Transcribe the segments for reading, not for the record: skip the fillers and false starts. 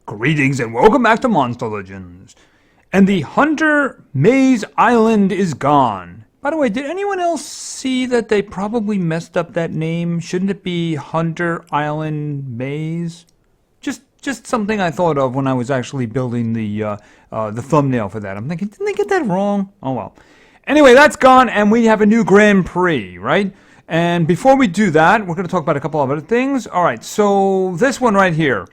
Greetings and welcome back to Monster Legends. And the Hunter Maze Island is gone. By the way, did anyone else see that they probably messed up that name? Shouldn't it be Hunter Island Maze? Just something I thought of when I was actually building the thumbnail for that. I'm thinking, didn't they get that wrong? Oh well. Anyway, that's gone, and we have a new Grand Prix, right? And before we do that, we're going to talk about a couple of other things. All right, so this one right here.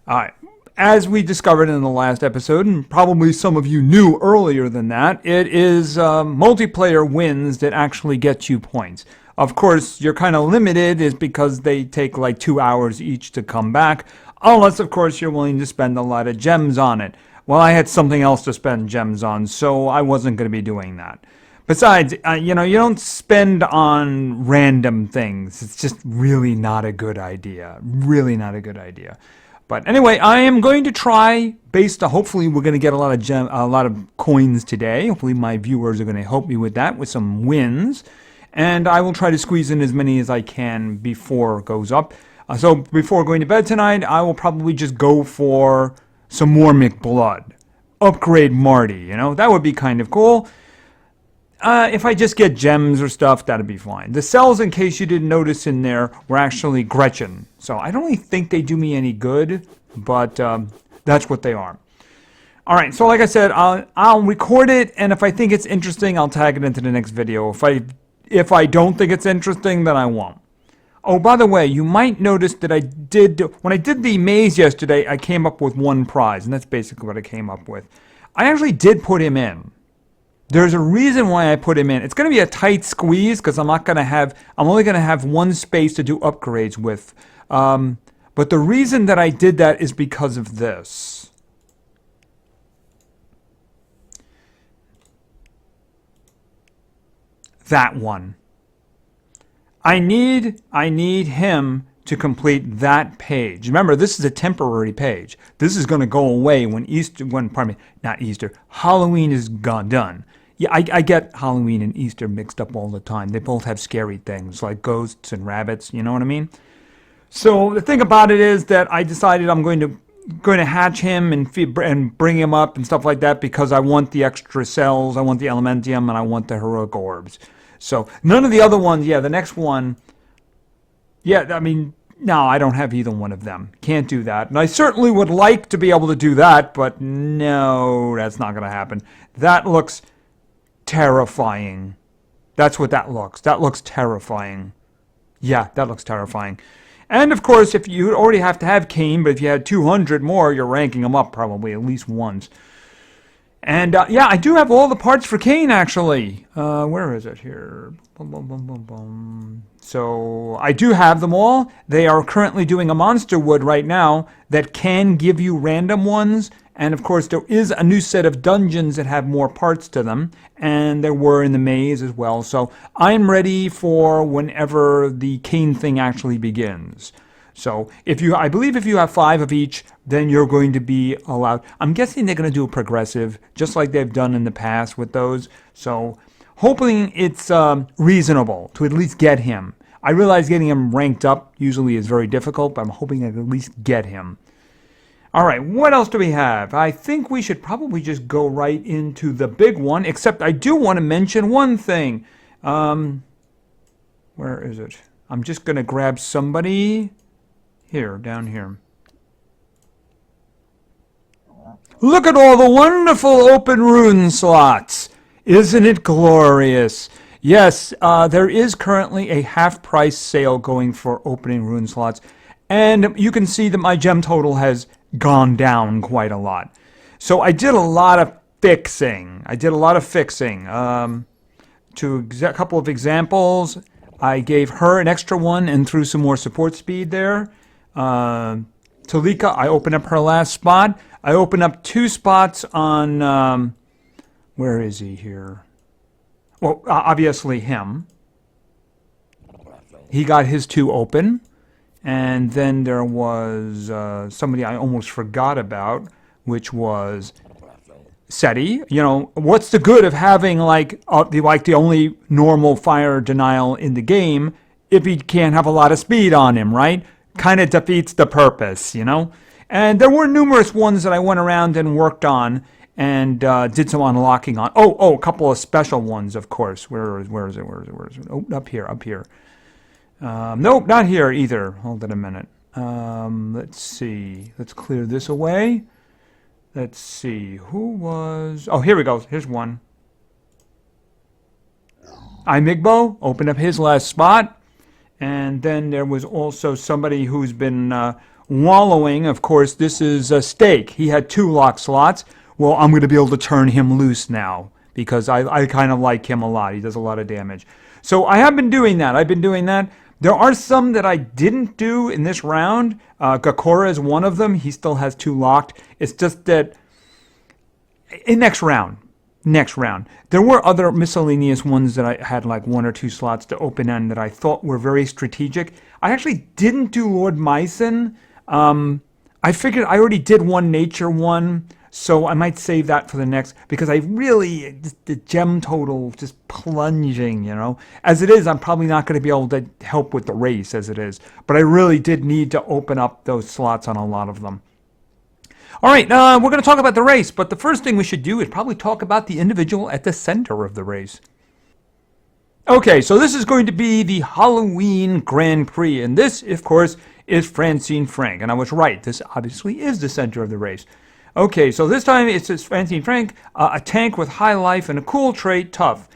All right. As we discovered in the last episode, and probably some of you knew earlier than that, it is multiplayer wins that actually get you points. Of course, you're kind of limited is because they take like 2 hours each to come back, unless, of course, you're willing to spend a lot of gems on it. Well, I had something else to spend gems on, so I wasn't going to be doing that. Besides, you don't spend on random things. It's just really not a good idea. Really not a good idea. But anyway, I am going to try, hopefully we're going to get a lot of coins today. Hopefully my viewers are going to help me with that, with some wins. And I will try to squeeze in as many as I can before it goes up. So before going to bed tonight, I will probably just go for some more McBlood. Upgrade Marty, that would be kind of cool. If I just get gems or stuff, that'd be fine. The cells, in case you didn't notice in there, were actually Gretchen. So I don't really think they do me any good, but that's what they are. All right, so like I said, I'll record it, and if I think it's interesting, I'll tag it into the next video. If I don't think it's interesting, then I won't. Oh, by the way, you might notice that when I did the maze yesterday, I came up with one prize, and that's basically what I came up with. I actually did put him in. There's a reason why I put him in. It's going to be a tight squeeze because I'm only going to have one space to do upgrades with. But the reason that I did that is because of this. That one. I need him to complete that page. Remember, this is a temporary page. This is going to go away when Halloween is done. Yeah, I get Halloween and Easter mixed up all the time. They both have scary things like ghosts and rabbits, you know what I mean? So the thing about it is that I decided I'm going to hatch him and bring him up and stuff like that because I want the extra cells, I want the Elementium, and I want the Heroic Orbs. So none of the other ones, the next one, no, I don't have either one of them. Can't do that. And I certainly would like to be able to do that, but no, that's not going to happen. That looks terrifying. That's what that looks. That looks terrifying. Yeah, that looks terrifying. And of course, if you already have to have Cain, but if you had 200 more, you're ranking them up probably at least once. And I do have all the parts for Cain actually. Where is it here? Boom, boom, boom, boom, boom. So I do have them all. They are currently doing a monster wood right now that can give you random ones. And of course, there is a new set of dungeons that have more parts to them. And there were in the maze as well. So I'm ready for whenever the Cain thing actually begins. So I believe if you have 5 of each, then you're going to be allowed. I'm guessing they're going to do a progressive, just like they've done in the past with those. So hoping it's reasonable to at least get him. I realize getting him ranked up usually is very difficult, but I'm hoping I can at least get him. All right, what else do we have? I think we should probably just go right into the big one, except I do want to mention one thing. Where is it? I'm just going to grab somebody. Here, down here. Look at all the wonderful open rune slots. Isn't it glorious? Yes, there is currently a half-price sale going for opening rune slots. And you can see that my gem total has gone down quite a lot. So I did a lot of fixing. To a couple of examples, I gave her an extra one and threw some more support speed there. Talika, I opened up her last spot. I opened up 2 spots on, where is he here? Well, obviously him. He got his 2 open. And then there was somebody I almost forgot about, which was SETI. What's the good of having the only normal fire denial in the game if he can't have a lot of speed on him, right? Kind of defeats the purpose, And there were numerous ones that I went around and worked on and did some unlocking on. A couple of special ones, of course. Where is it? Oh, up here. Nope, not here either. Hold on a minute. Let's see. Let's clear this away. Let's see. Who was... Oh, here we go. Here's one. iMigbo opened up his last spot. And then there was also somebody who's been wallowing. Of course, this is a Steak. He had 2 lock slots. Well, I'm going to be able to turn him loose now because I kind of like him a lot. He does a lot of damage. So I have been doing that. I've been doing that. There are some that I didn't do in this round. Gakora is one of them. He still has 2 locked. It's just that in next round, there were other miscellaneous ones that I had like 1 or 2 slots to open end that I thought were very strategic. I actually didn't do Lord Myson. I figured I already did one nature one, so I might save that for the next because I really, the gem total just plunging, you know. As it is, I'm probably not going to be able to help with the race as it is, but I really did need to open up those slots on a lot of them. All right, we're going to talk about the race, but the first thing we should do is probably talk about the individual at the center of the race. Okay, so this is going to be the Halloween Grand Prix, and this, of course, is Francine Frank, and I was right. This obviously is the center of the race. Okay, so this time it's Francine Frank, a tank with high life and a cool trait, tough.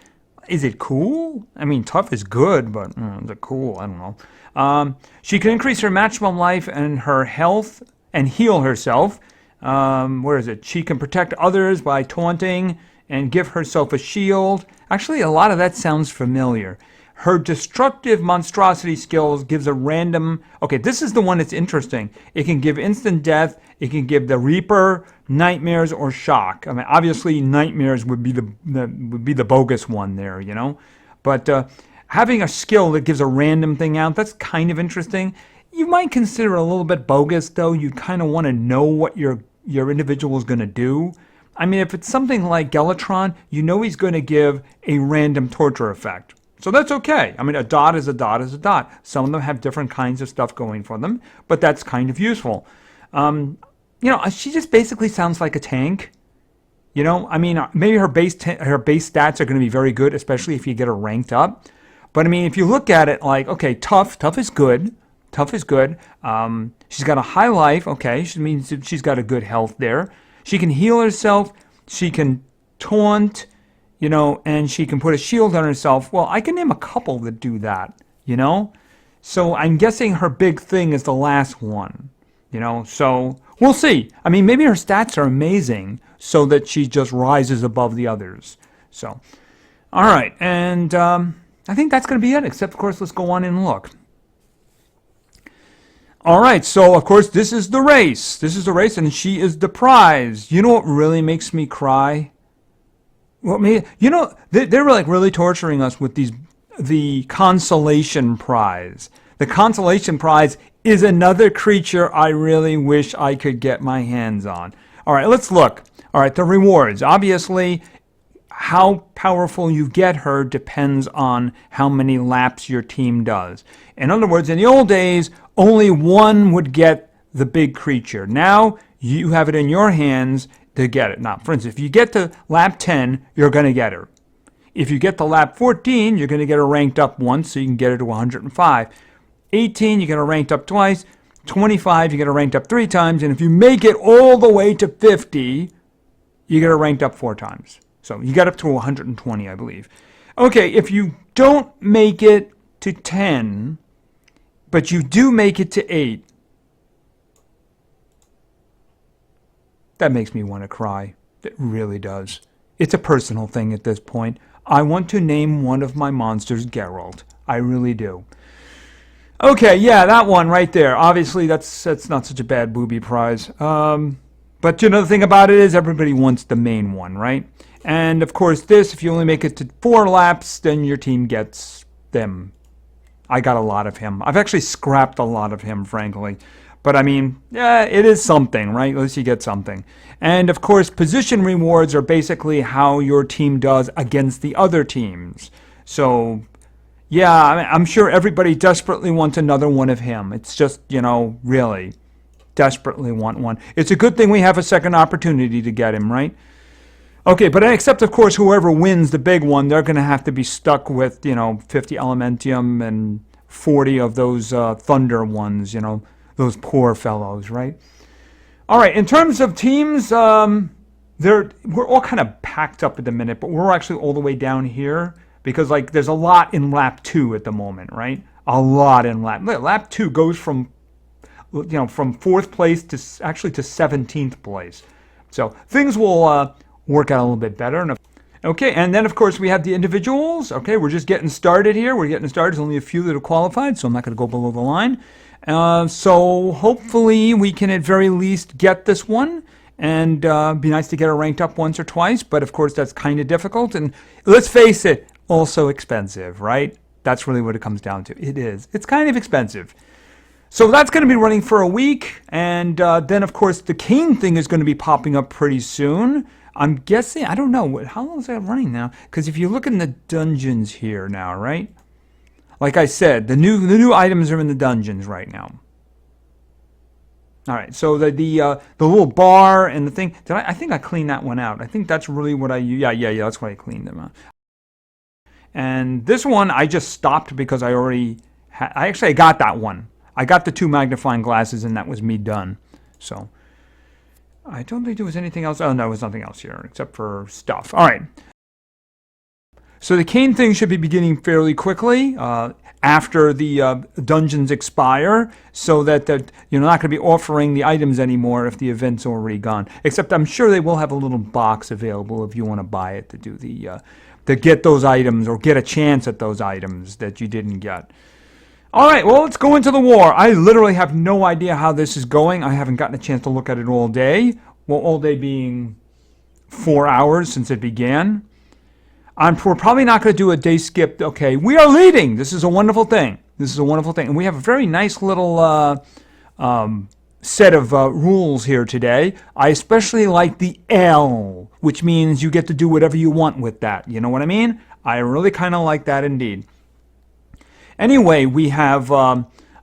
Is it cool? I mean, tough is good, but is it cool? I don't know. She can increase her maximum life and her health and heal herself. Where is it? She can protect others by taunting and give herself a shield. Actually, a lot of that sounds familiar. Her destructive monstrosity skills gives a random... Okay, this is the one that's interesting. It can give instant death. It can give the Reaper, nightmares, or shock. I mean, obviously, nightmares would be the bogus one there, you know. But having a skill that gives a random thing out, that's kind of interesting. You might consider it a little bit bogus, though. You kind of want to know what your individual is going to do. I mean, if it's something like Gelatron, you know he's going to give a random torture effect. So that's okay. I mean, a dot is a dot is a dot. Some of them have different kinds of stuff going for them, but that's kind of useful. You know, she just basically sounds like a tank. You know, I mean, maybe her base stats are going to be very good, especially if you get her ranked up. But I mean, if you look at it like, okay, tough is good. Tough is good. She's got a high life. Okay, she means she's got a good health there. She can heal herself. She can taunt, you know, and she can put a shield on herself. Well, I can name a couple that do that, you know. So I'm guessing her big thing is the last one, you know. So we'll see. I mean, maybe her stats are amazing so that she just rises above the others. So, all right. And I think that's going to be it, except, of course, let's go on and look. All right, so, of course, this is the race. This is the race, and she is the prize. You know what really makes me cry? Well, you know, they're like really torturing us with the consolation prize. The consolation prize is another creature I really wish I could get my hands on. All right, let's look. All right, the rewards. Obviously, how powerful you get her depends on how many laps your team does. In other words, in the old days, only one would get the big creature. Now, you have it in your hands to get it. Now, for instance, if you get to lap 10, you're going to get her. If you get to lap 14, you're going to get her ranked up once, so you can get her to 105. 18, you get her ranked up twice. 25, you get her ranked up 3 times. And if you make it all the way to 50, you get her ranked up 4 times. So you got up to 120, I believe. Okay, if you don't make it to 10, but you do make it to 8, that makes me want to cry. It really does. It's a personal thing at this point. I want to name one of my monsters Geralt. I really do. Okay, yeah, that one right there. Obviously, that's not such a bad booby prize. But you know, the thing about it is everybody wants the main one, right? And of course, this, if you only make it to 4 laps, then your team gets them. I got a lot of him. I've actually scrapped a lot of him, frankly. But I mean, yeah, it is something, right? At least you get something. And of course, position rewards are basically how your team does against the other teams. So, yeah, I'm sure everybody desperately wants another one of him. It's just, you know, really desperately want one. It's a good thing we have a second opportunity to get him, right? Okay, but except, of course, whoever wins the big one, they're going to have to be stuck with, 50 Elementium and 40 of those Thunder ones, those poor fellows, right? All right, in terms of teams, we're all kind of packed up at the minute, but we're actually all the way down here because, there's a lot in lap 2 at the moment, right? A lot in lap 2 goes from, from 4th place to actually to 17th place. So things will work out a little bit better. Okay, and then of course we have the individuals. Okay, we're just getting started here. There's only a few that have qualified, so I'm not going to go below the line. So hopefully we can at very least get this one, and be nice to get it ranked up once or twice, but of course that's kind of difficult, and let's face it, also expensive, right? That's really what it comes down to. It is. It's kind of expensive. So that's going to be running for a week, and then of course the cane thing is going to be popping up pretty soon. I'm guessing, I don't know, how long is that running now? Because if you look in the dungeons here now, right? Like I said, the new items are in the dungeons right now. All right, so the little bar and the thing, I think I cleaned that one out. I think that's really what yeah, that's what I cleaned them out. And this one, I just stopped because I already, I got that one. I got the 2 magnifying glasses, and that was me done. So I don't think there was anything else. Oh, no, there was nothing else here except for stuff. All right. So the cane thing should be beginning fairly quickly after the dungeons expire, so that you're not going to be offering the items anymore if the event's already gone. Except I'm sure they will have a little box available if you want to buy it to do to get those items or get a chance at those items that you didn't get. All right, well, let's go into the war. I literally have no idea how this is going. I haven't gotten a chance to look at it all day. Well, all day being 4 hours since it began. We're probably not going to do a day skip. Okay, we are leading. This is a wonderful thing. And we have a very nice little set of rules here today. I especially like the L, which means you get to do whatever you want with that. You know what I mean? I really kind of like that indeed. Anyway, we have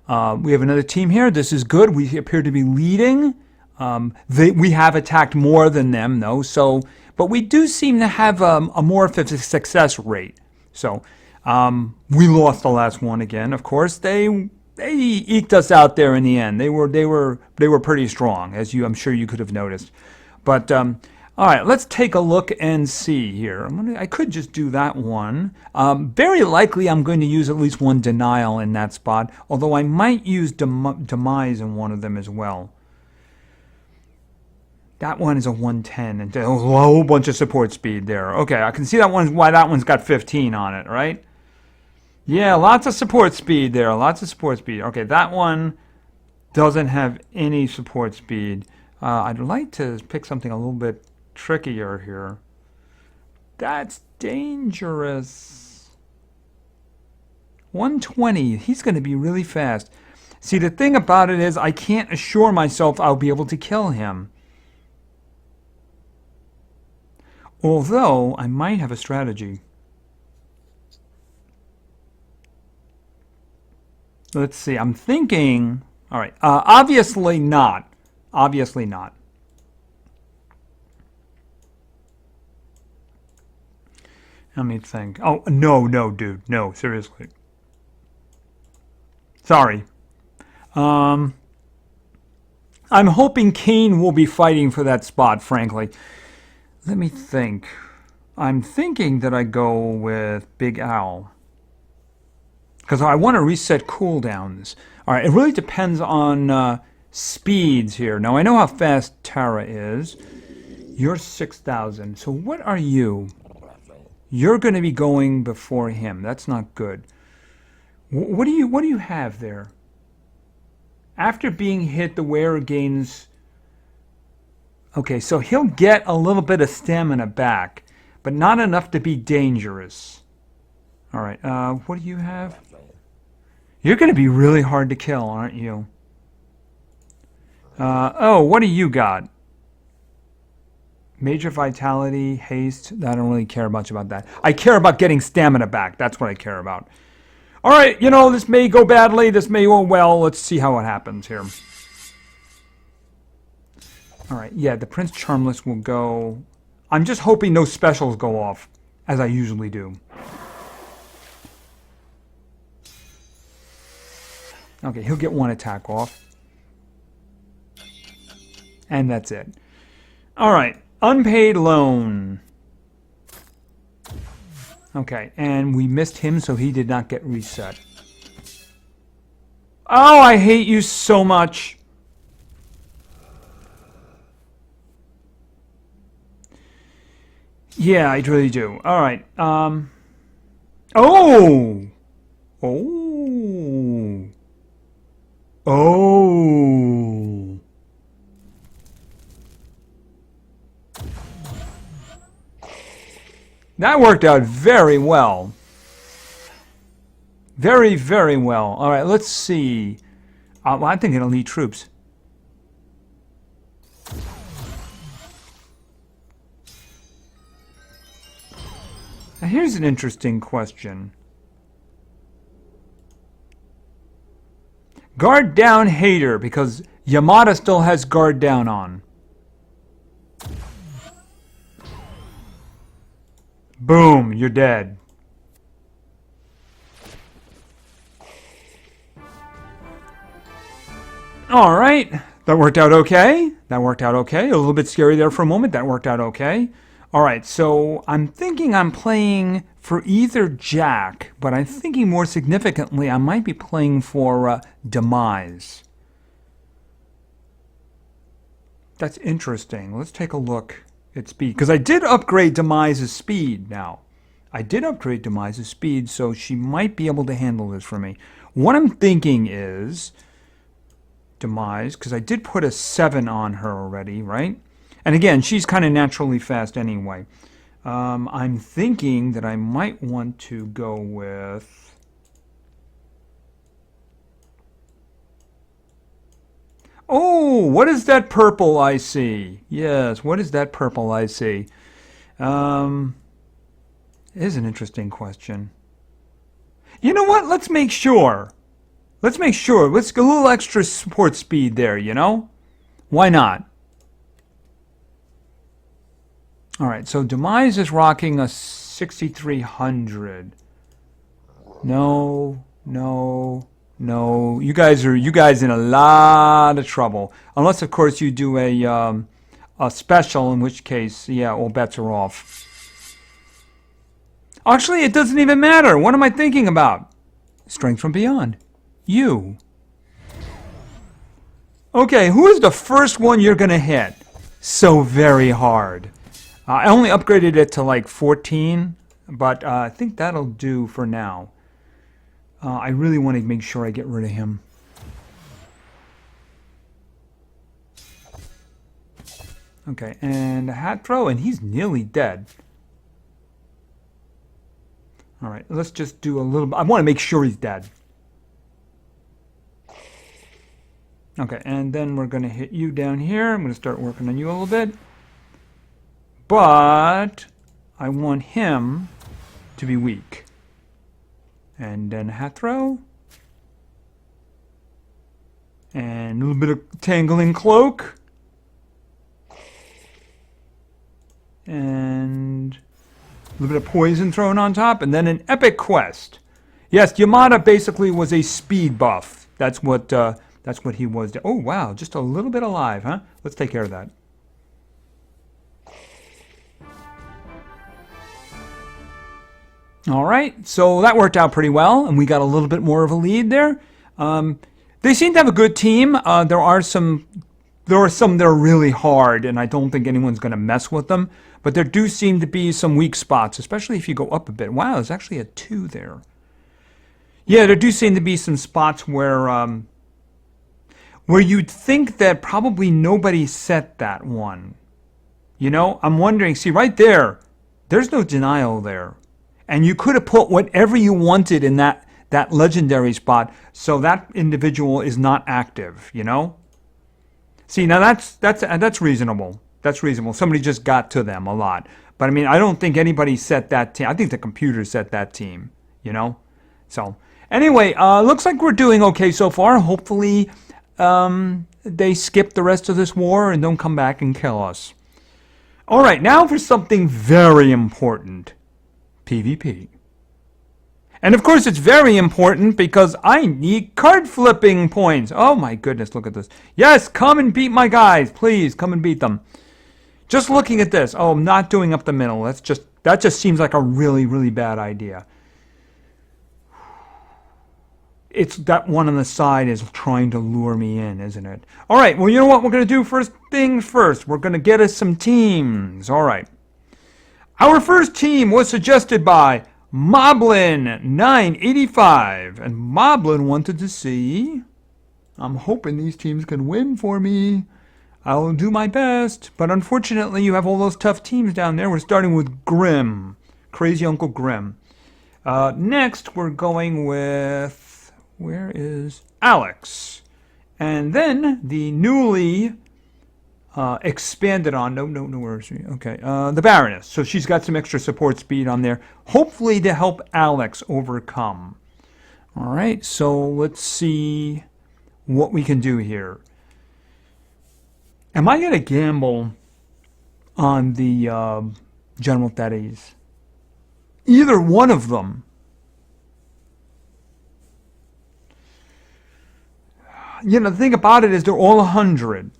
another team here. This is good. We appear to be leading. We have attacked more than them, though. So, but we do seem to have a more of a success rate. So, we lost the last one again. Of course, they eked us out there in the end. They were pretty strong, as I'm sure you could have noticed. But all right, let's take a look and see here. I could just do that one. Very likely I'm going to use at least one denial in that spot, although I might use demise in one of them as well. That one is a 110 and a whole bunch of support speed there. Okay, I can see why that one's got 15 on it, right? Yeah, lots of support speed there. Okay, that one doesn't have any support speed. I'd like to pick something a little bit trickier here. That's dangerous. 120. He's going to be really fast. See, the thing about it is I can't assure myself I'll be able to kill him. Although I might have a strategy. Let's see. I'm thinking. All right. Obviously not. Obviously not. Let me think. Oh, no, dude. No, seriously. Sorry. I'm hoping Kane will be fighting for that spot, frankly. Let me think. I'm thinking that I go with Big Owl. Because I want to reset cooldowns. All right, it really depends on speeds here. Now, I know how fast Tara is. You're 6,000. So what are you? You're going to be going before him. That's not good. What do you have there? After being hit, the wearer gains... Okay, so he'll get a little bit of stamina back, but not enough to be dangerous. All right, what do you have? You're going to be really hard to kill, aren't you? Oh, what do you got? Major vitality, haste. I don't really care much about that. I care about getting stamina back. That's what I care about. All right, this may go badly. This may go well. Let's see how it happens here. All right, yeah, the Prince Charmless will go. I'm just hoping no specials go off, as I usually do. Okay, he'll get one attack off. And that's it. All right, unpaid loan. Okay, and we missed him, so he did not get reset. Oh, I hate you so much. Yeah, I really do. All right. Oh! Oh! Oh! That worked out very well. Very, very well. All right, let's see. Well, I'm thinking elite troops. Now, here's an interesting question. Guard down Hater, because Yamada still has guard down on. Boom, you're dead. All right, that worked out okay. That worked out okay. A little bit scary there for a moment. That worked out okay. All right, so I'm thinking I'm playing for either Jack, but I'm thinking more significantly I might be playing for Demise. That's interesting. Let's take a look at speed, because I did upgrade Demise's speed now. I did upgrade Demise's speed, so she might be able to handle this for me. What I'm thinking is Demise, because I did put a 7 on her already, right? And again, she's kind of naturally fast anyway. I'm thinking that I might want to go with... Oh, what is that purple I see? Yes, what is that purple I see? It is an interesting question. You know what? Let's make sure. Let's make sure. Let's get a little extra support speed there, you know? Why not? All right, so Demise is rocking a 6300. No, no, no. You guys in a lot of trouble. Unless, of course, you do a special, in which case, yeah, all bets are off. Actually, it doesn't even matter. What am I thinking about? Strength from Beyond. You. Okay, who is the first one you're going to hit? So very hard. I only upgraded it to like 14, but I think that'll do for now. I really want to make sure I get rid of him. Okay, and a hat throw, and he's nearly dead. All right, let's just do a little bit. I want to make sure he's dead. Okay, and then we're going to hit you down here. I'm going to start working on you a little bit. But I want him to be weak. And then hat throw. And a little bit of tangling cloak. And a little bit of poison thrown on top. And then an epic quest. Yes, Yamada basically was a speed buff. That's what he was. Oh, wow, just a little bit alive, huh? Let's take care of that. All right, so that worked out pretty well, and we got a little bit more of a lead there. They seem to have a good team. There are some that are really hard, and I don't think anyone's going to mess with them. But there do seem to be some weak spots, especially if you go up a bit. Wow, there's actually a 2 there. Yeah, there do seem to be some spots where you'd think that probably nobody set that one. You know, I'm wondering, see right there, there's no denial there. And you could have put whatever you wanted in that legendary spot, so that individual is not active, you know? See, now that's reasonable. That's reasonable. Somebody just got to them a lot. But I mean, I don't think anybody set that team. I think the computer set that team, you know? So, anyway, looks like we're doing okay so far. Hopefully, they skip the rest of this war and don't come back and kill us. All right, now for something very important. PvP. And of course it's very important because I need card flipping points. Oh my goodness, look at this. Yes, come and beat my guys. Please, come and beat them. Just looking at this. Oh, I'm not doing up the middle. That just seems like a really, really bad idea. It's that one on the side is trying to lure me in, isn't it? All right, well, you know what we're going to do first things first. We're going to get us some teams. All right. Our first team was suggested by Moblin 985. And Moblin wanted to see, I'm hoping these teams can win for me. I'll do my best. But unfortunately, you have all those tough teams down there. We're starting with Grim. Crazy Uncle Grim. Next, we're going with, where is Alex? And then the newly expanded on, no, where is she? Okay, the Baroness. So she's got some extra support speed on there, hopefully to help Alex overcome. All right, so let's see what we can do here. Am I going to gamble on the General Thetis? Either one of them. You know, the thing about it is they're all 100.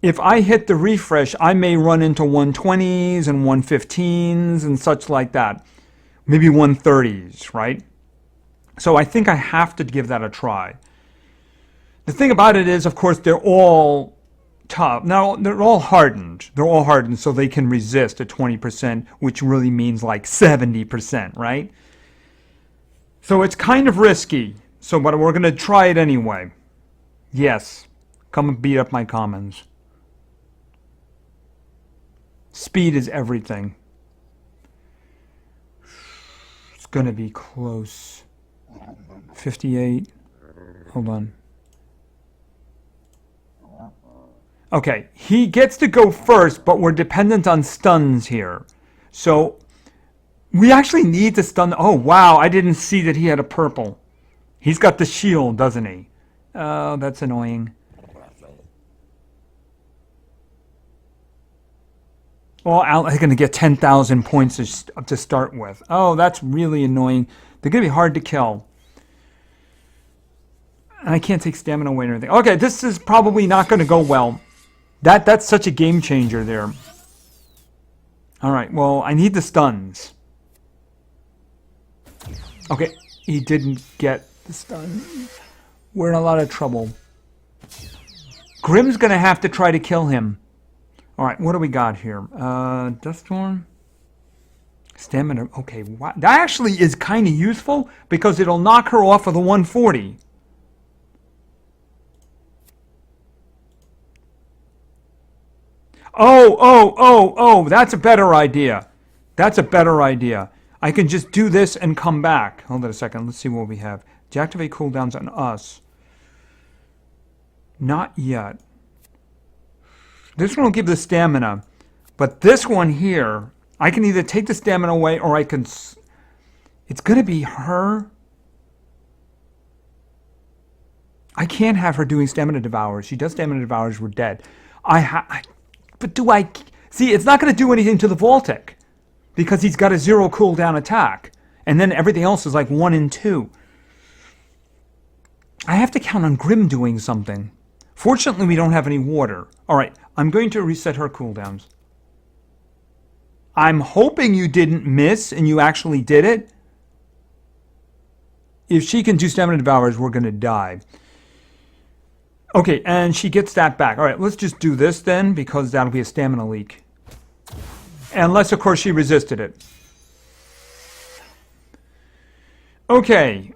If I hit the refresh, I may run into 120s and 115s and such like that. Maybe 130s, right? So I think I have to give that a try. The thing about it is, of course, they're all tough. Now, they're all hardened. They're all hardened so they can resist at 20%, which really means like 70%, right? So it's kind of risky. But we're going to try it anyway. Yes. Come and beat up my commons. Speed is everything. It's going to be close. 58. Hold on. Okay, he gets to go first, but we're dependent on stuns here. So, we actually need to stun. Oh, wow, I didn't see that he had a purple. He's got the shield, doesn't he? Oh, that's annoying. Oh, I'm going to get 10,000 points to start with. Oh, that's really annoying. They're going to be hard to kill. And I can't take stamina away or anything. Okay, this is probably not going to go well. That's such a game changer there. All right, well, I need the stuns. Okay, he didn't get the stuns. We're in a lot of trouble. Grim's going to have to try to kill him. All right, what do we got here? Duststorm. Stamina. Okay, wow. That actually is kind of useful because it'll knock her off of the 140. Oh, that's a better idea. That's a better idea. I can just do this and come back. Hold on a second. Let's see what we have. Deactivate cooldowns on us. Not yet. This one will give the stamina. But this one here, I can either take the stamina away or I can... It's going to be her. I can't have her doing stamina devours. She does stamina devours, we're dead. But do I... See, it's not going to do anything to the Voltic. Because he's got a 0 cooldown attack. And then everything else is like 1 and 2. I have to count on Grim doing something. Fortunately, we don't have any water. Alright, I'm going to reset her cooldowns. I'm hoping you didn't miss and you actually did it. If she can do stamina devours, we're going to die. Okay, and she gets that back. Alright, let's just do this then, because that'll be a stamina leak. Unless, of course, she resisted it. Okay.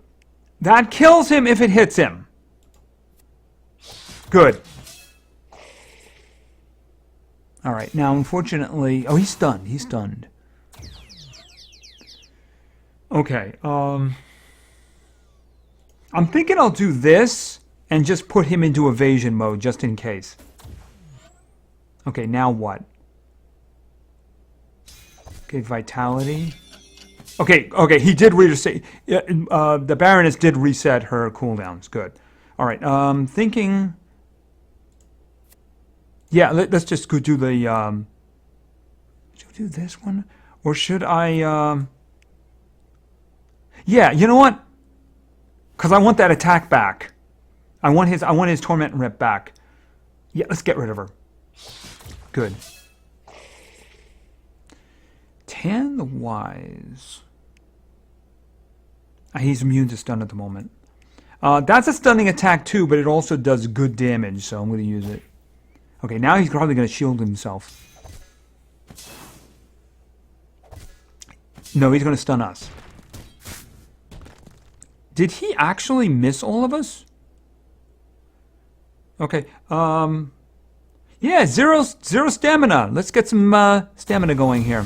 That kills him if it hits him. Good. Alright, now, unfortunately... Oh, he's stunned. He's stunned. Okay, I'm thinking I'll do this and just put him into evasion mode, just in case. Okay, now what? Okay, vitality. Okay, he did reset. The Baroness did reset her cooldowns. Good. All right. Thinking. Yeah, let's just go do the, should we do this one? Or should I, yeah, you know what? Because I want that attack back. I want his Torment and Rip back. Yeah, let's get rid of her. Good. Tan the Wise. He's immune to stun at the moment. That's a stunning attack too, but it also does good damage, so I'm going to use it. Okay, now he's probably going to shield himself. No, he's going to stun us. Did he actually miss all of us? Okay, yeah, zero stamina. Let's get some stamina going here.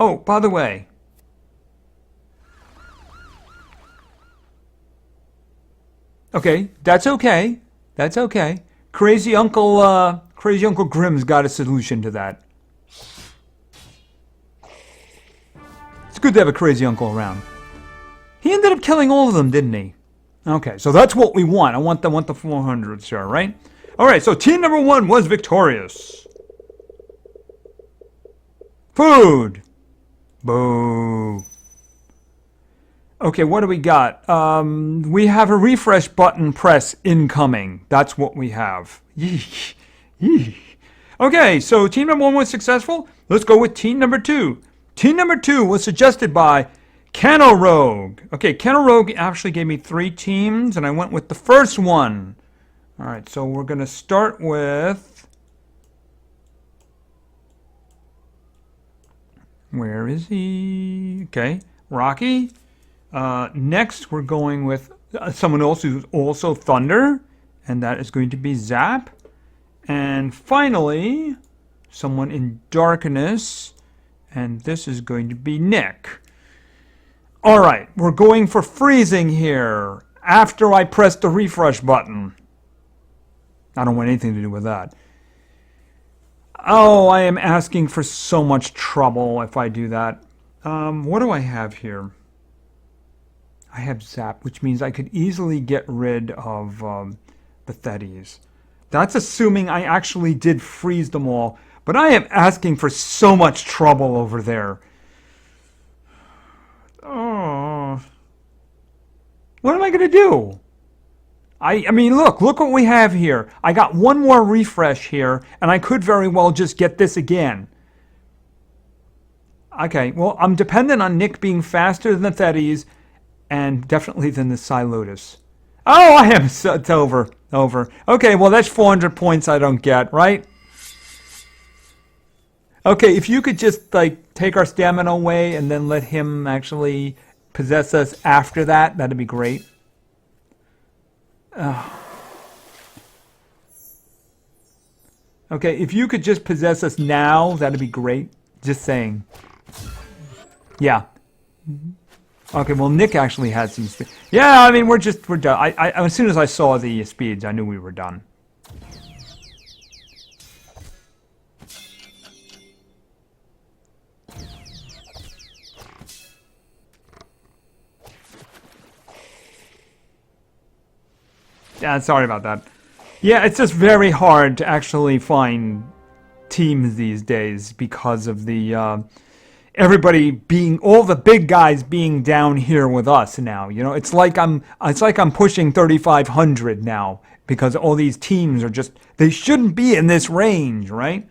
Oh, by the way. Okay, that's okay. That's okay. Crazy Uncle Grimm's got a solution to that. It's good to have a crazy uncle around. He ended up killing all of them, didn't he? Okay, so that's what we want. I want the 400s here, right? All right, so team number 1 was victorious. Food. Boo. Okay, what do we got? We have a refresh button press incoming. That's what we have. Yeesh. Yeesh. Okay, so team number 1 was successful. Let's go with team number 2. Team number 2 was suggested by Cano Rogue. Okay, Cano Rogue actually gave me 3 teams, and I went with the first one. All right, so we're going to start with... Where is he? Okay, Rocky. Next, we're going with someone else who's also Thunder, and that is going to be Zap. And finally, someone in Darkness, and this is going to be Nick. All right, we're going for freezing here after I press the refresh button. I don't want anything to do with that. Oh, I am asking for so much trouble if I do that. What do I have here? I have Zap, which means I could easily get rid of the Thetis. That's assuming I actually did freeze them all, but I am asking for so much trouble over there. Oh, what am I going to do? I mean, look what we have here. I got one more refresh here, and I could very well just get this again. Okay, well, I'm dependent on Nick being faster than the Thetis, and definitely than the Psylotus. Oh, I am, it's over. Okay, well, that's 400 points I don't get, right? Okay, if you could just, like, take our stamina away and then let him actually possess us after that, that'd be great. Okay, if you could just possess us now, that'd be great. Just saying. Yeah. Okay, well, Nick actually had some speed. Yeah, I mean, we're done. I as soon as I saw the speeds, I knew we were done. Yeah, sorry about that. Yeah, it's just very hard to actually find teams these days because of the everybody being, all the big guys being down here with us now. You know, it's like I'm pushing 3,500 now because all these teams are just, they shouldn't be in this range, right?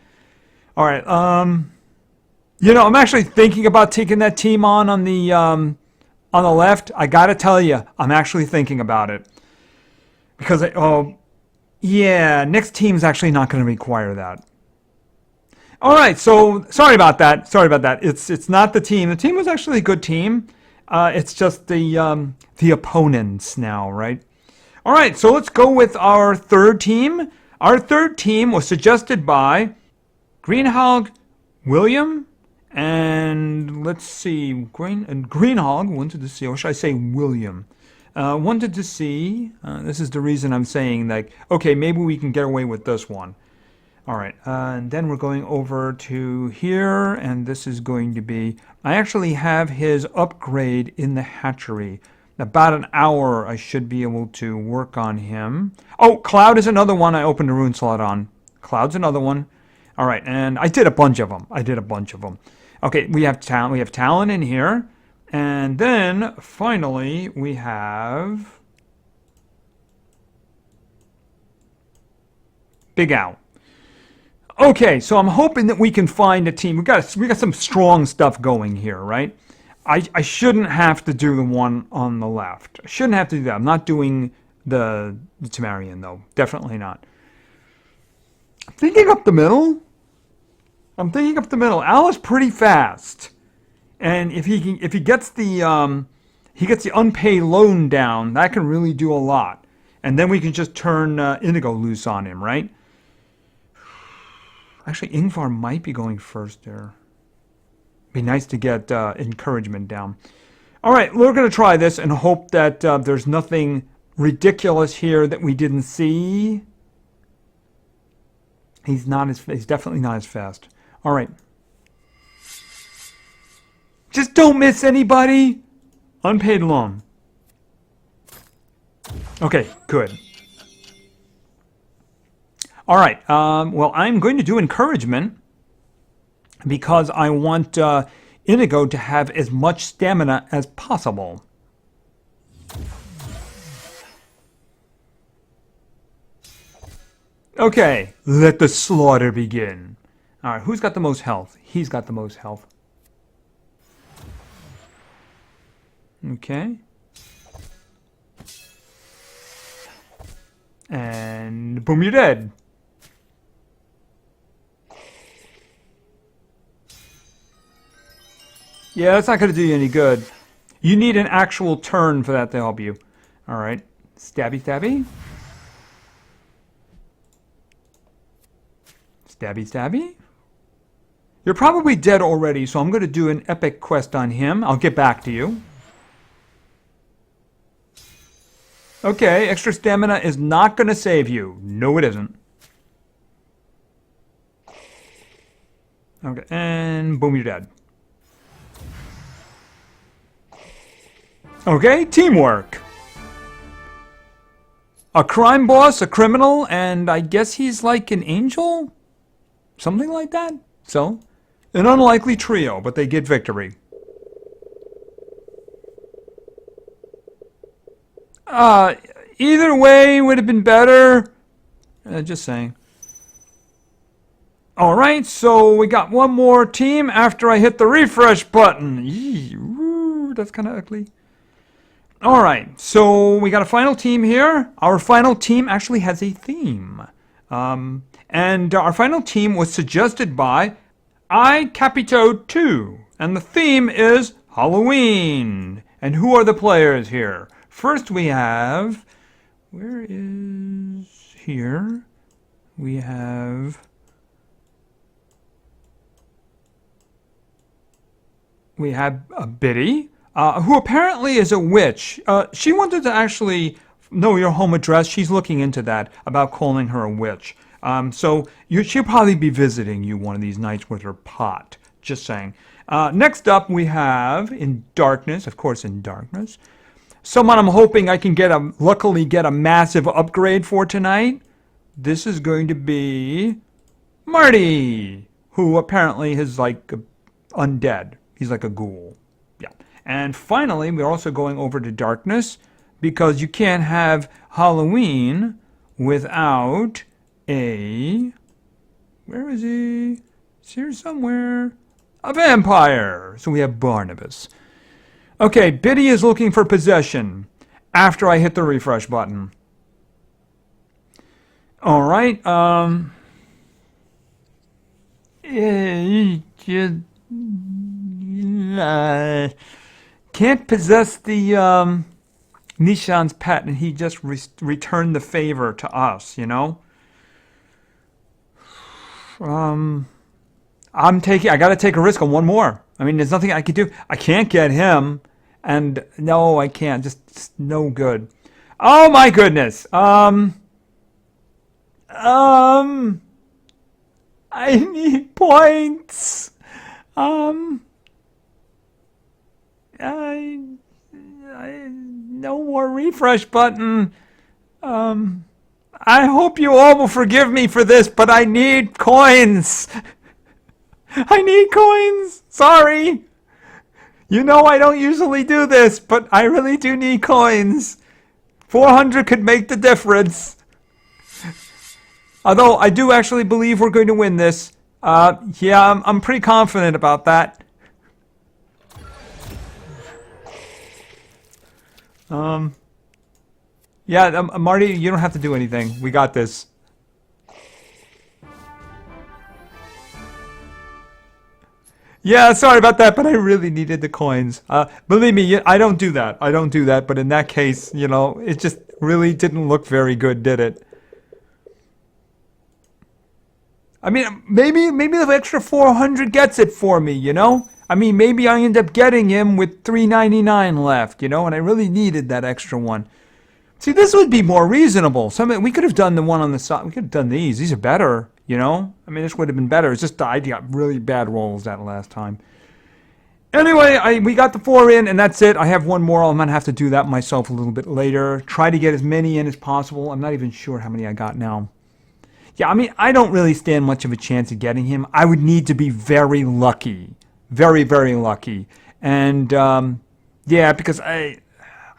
All right. You know, I'm actually thinking about taking that team on the left. I gotta tell you, I'm actually thinking about it. Because, yeah, next team's actually not going to require that. All right, so sorry about that. It's not the team. The team was actually a good team. It's just the opponents now, right? All right, so let's go with our third team. Our third team was suggested by Greenhog, William, and let's see, Greenhog wanted to see, or should I say William? Wanted to see, this is the reason I'm saying, like, okay, maybe we can get away with this one. All right, and then we're going over to here, and this is going to be, I actually have his upgrade in the hatchery. about an hour, I should be able to work on him. Oh, Cloud is another one I opened a rune slot on. Cloud's another one. All right, and I did a bunch of them. Okay, we have Talon. We have Talon in here, and then finally we have Big Al. Okay, so I'm hoping that we can find a team. We got some strong stuff going here, right? I shouldn't have to do the one on the left. I shouldn't have to do that. I'm not doing the Temerian, though. Definitely not. I'm thinking up the middle. Al is pretty fast, and if he gets the unpaid loan down, that can really do a lot. And then we can just turn Indigo loose on him, right? Actually, Ingvar might be going first there. Be nice to get encouragement down. All right, we're going to try this and hope that there's nothing ridiculous here that we didn't see. He's definitely not as fast. All right. Just don't miss anybody. Unpaid loan. Okay, good. All right. Well, I'm going to do encouragement because I want Inigo to have as much stamina as possible. Okay, let the slaughter begin. All right, who's got the most health? He's got the most health. Okay. And boom, you're dead. Yeah, that's not going to do you any good. You need an actual turn for that to help you. All right. Stabby, stabby. Stabby, stabby. You're probably dead already, so I'm going to do an epic quest on him. I'll get back to you. Okay, extra stamina is not going to save you. No, it isn't. Okay, and boom, you're dead. Okay, teamwork. A crime boss, a criminal, and I guess he's like an angel? Something like that? So, an unlikely trio, but they get victory. Either way would have been better. Just saying. Alright, so we got one more team after I hit the refresh button. Eee, woo, that's kind of ugly. Alright, so we got a final team here. Our final team actually has a theme. And our final team was suggested by I Capito 2. And the theme is Halloween. And who are the players here? First we have... Where is... Here. We have... We have a Biddy. Who apparently is a witch. She wanted to actually know your home address. She's looking into that, about calling her a witch. So she'll probably be visiting you one of these nights with her pot. Just saying. Next up we have, in darkness, of course in darkness, someone I'm hoping I can luckily get a massive upgrade for tonight. This is going to be Marty, who apparently is like undead. He's like a ghoul. Yeah. And finally, we're also going over to darkness because you can't have Halloween without a... Where is he? He's here somewhere. A vampire. So we have Barnabas. Okay, Biddy is looking for possession after I hit the refresh button. All right. Can't possess the Nishan's pet, and he just returned the favor to us, you know? I gotta take a risk on one more. I mean, there's nothing I can do. I can't get him, and no, I can't. Just no good. Oh my goodness. I need points. no more refresh button. I hope you all will forgive me for this, but I need coins. I need coins. Sorry. You know I don't usually do this, but I really do need coins. 400 could make the difference. Although I do actually believe we're going to win this. Yeah, I'm pretty confident about that. Yeah, Marty, you don't have to do anything. We got this. Yeah, sorry about that, but I really needed the coins. Believe me, I don't do that. I don't do that, but in that case, you know, it just really didn't look very good, did it? I mean, maybe the extra 400 gets it for me, you know? I mean, maybe I end up getting him with 399 left, you know, and I really needed that extra one. See, this would be more reasonable. We could have done the one on the side. We could have done these. These are better, you know? I mean, this would have been better. It's just I got really bad rolls that last time. Anyway, we got the 4 in, and that's it. I have one more. I'm going to have to do that myself a little bit later. Try to get as many in as possible. I'm not even sure how many I got now. Yeah, I mean, I don't really stand much of a chance of getting him. I would need to be very lucky. Very, very lucky. And, yeah, because I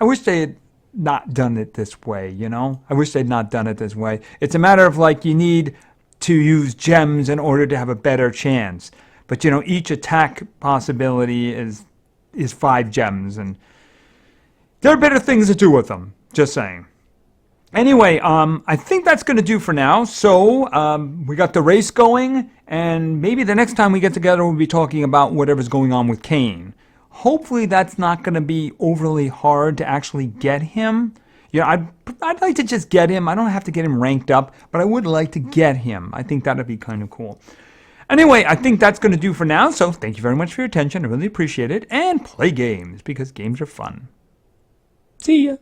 wish they had not done it this way, you know? I wish they'd not done it this way. It's a matter of, like, you need to use gems in order to have a better chance. But, you know, each attack possibility is 5 gems, and there are better things to do with them. Just saying. Anyway, I think that's going to do for now. So, we got the race going, and maybe the next time we get together we'll be talking about whatever's going on with Cain. Hopefully that's not going to be overly hard to actually get him. You know, I'd like to just get him. I don't have to get him ranked up, but I would like to get him. I think that would be kind of cool. Anyway, I think that's going to do for now. So thank you very much for your attention. I really appreciate it. And play games, because games are fun. See ya.